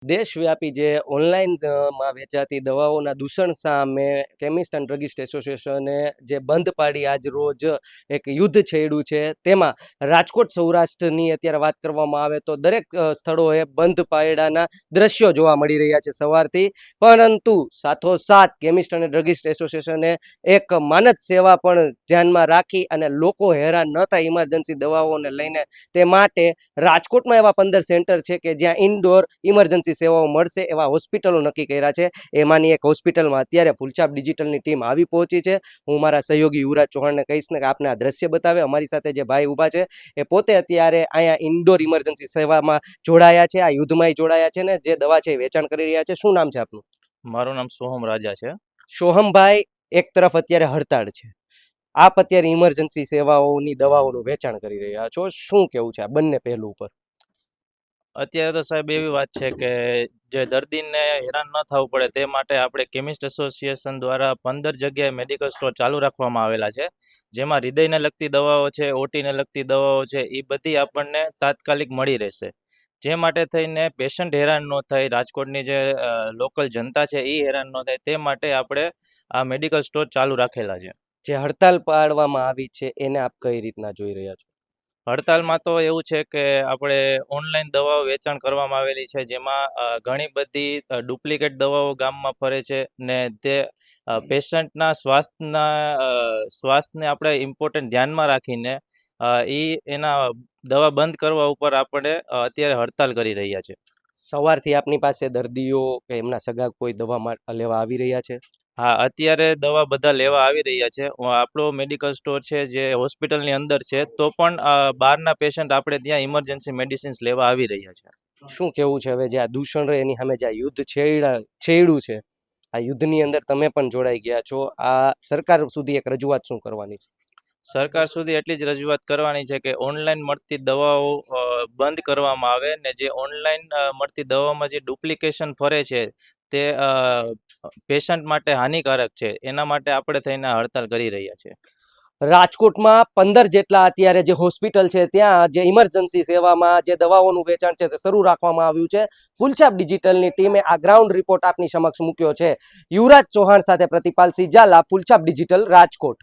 દેશવ્યાપી જે ઓનલાઈન માં વેચાતી દવાઓના દૂષણ સામે કેમિસ્ટ એન્ડ ડ્રગિસ્ટ એસોસિએશને જે બંધ પાડી આજ રોજ એક યુદ્ધ છેડ્યું છે. તેમાં રાજકોટ સૌરાષ્ટ્રની અત્યારે વાત કરવામાં આવે તો દરેક સ્થળોએ બંધ પાયડાના દ્રશ્યો જોવા મળી રહ્યા છે સવારથી. પરંતુ સાથોસાથ કેમિસ્ટ અને ડ્રગિસ્ટ એસોસિએશને એક માનદ સેવા પણ ધ્યાનમાં રાખી અને લોકો હેરાન ન થાય ઇમરજન્સી દવાઓને લઈને, તે માટે રાજકોટમાં એવા 15 સેન્ટર છે કે જ્યાં ઇન્ડોર ઇમરજન્સી સેવાઓ મળશે એવા હોસ્પિટલો નક્કી કર્યા છે. એમાંની એક હોસ્પિટલમાં અત્યારે ફૂલછાપ ડિજિટલની ટીમ આવી પહોંચી છે. હું મારા સહયોગી યુવરાજ ચૌહાણને કહીશ ને કે આપને આ દ્રશ્ય બતાવે. અમારી સાથે જે ભાઈ ઊભા છે એ પોતે અત્યારે અહીંયા ઇન્ડોર ઇમરજન્સી સેવામાં જોડાયા છે, આ યુદ્ધમાં જોડાયા છે ને જે દવા છે એ વેચાણ કરી રહ્યા છે. શું નામ છે આપનું? મારું નામ સોહમ રાજા છે. સોહમભાઈ, એક તરફ અત્યારે હડતાળ છે, આપ અત્યારે ઇમરજન્સી સેવાઓની દવાઓનું વેચાણ કરી રહ્યા છો, શું કેવું છે આ બંને પહેલું ઉપર? અત્યારે તો સાહેબ એવી વાત છે કે જે દર્દીને હેરાન ન થવું પડે તે માટે આપણે કેમિસ્ટ એસોસિએશન દ્વારા 15 જગ્યાએ મેડિકલ સ્ટોર ચાલુ રાખવામાં આવેલા છે. જેમાં હૃદયને લગતી દવાઓ છે, ઓટીને લગતી દવાઓ છે, એ બધી આપણને તાત્કાલિક મળી રહેશે. જે માટે થઈને પેશન્ટ હેરાન ન થાય, રાજકોટની જે લોકલ જનતા છે એ હેરાન ન થાય, તે માટે આપણે આ મેડિકલ સ્ટોર ચાલુ રાખેલા છે. જે હડતાલ પાડવામાં આવી છે એને આપ કઈ રીતના જોઈ રહ્યા છો? હડતાલમાં તો એવું છે કે આપણે ઓનલાઈન દવાઓ વેચાણ કરવામાં આવેલી છે, જેમાં ઘણી બધી ડુપ્લિકેટ દવાઓ ગામમાં ફરે છે ને તે પેશન્ટના સ્વાસ્થ્યને આપણે ઇમ્પોર્ટન્ટ ધ્યાનમાં રાખીને એના દવા બંધ કરવા ઉપર આપણે અત્યારે હડતાલ કરી રહ્યા છે. સવારથી આપની પાસે દર્દીઓ કે એમના સગા કોઈ દવા લેવા આવી રહ્યા છે? હા, અત્યારે દવા બધા લેવા આવી રહ્યા છે. આપણો મેડિકલ સ્ટોર છે જે હોસ્પિટલની અંદર છે, તો પણ બહારના પેશન્ટ આપણે ત્યાં ઇમરજન્સી મેડિસિન્સ લેવા આવી રહ્યા છે. શું કેવું છે હવે જે આ દૂષણ રહે એની સામે જે આ યુદ્ધ છેડ્યું છે, આ યુદ્ધની અંદર તમે પણ જોડાઈ ગયા છો, આ સરકાર સુધી એક રજૂઆત શું કરવાની છે? સરકાર સુધી એટલી જ રજૂઆત કરવાની છે કે ઓનલાઈન મળતી દવાઓ બંધ કરવામાં આવે ને જે ઓનલાઈન મળતી દવામાં જે ડુપ્લિકેશન ફરે છે તે પેશન્ટ માટે હાનિકારક છે. એના માટે આપણે થઈને હડતાલ કરી રહ્યા છીએ. રાજકોટમાં 15 જેટલા અત્યારે જે હોસ્પિટલ છે ત્યાં જે ઇમરજન્સી સેવામાં જે દવાઓનું વેચાણ છે તે શરૂ રાખવામાં આવ્યું છે. ફૂલછાપ ડિજિટલની ટીમે આ ગ્રાઉન્ડ રિપોર્ટ આપની સમક્ષ મૂક્યો છે. યુવરાજ ચૌહાણ સાથે પ્રતિપાલસિંહ ઝાલા, ફૂલછાપ ડિજિટલ, રાજકોટ.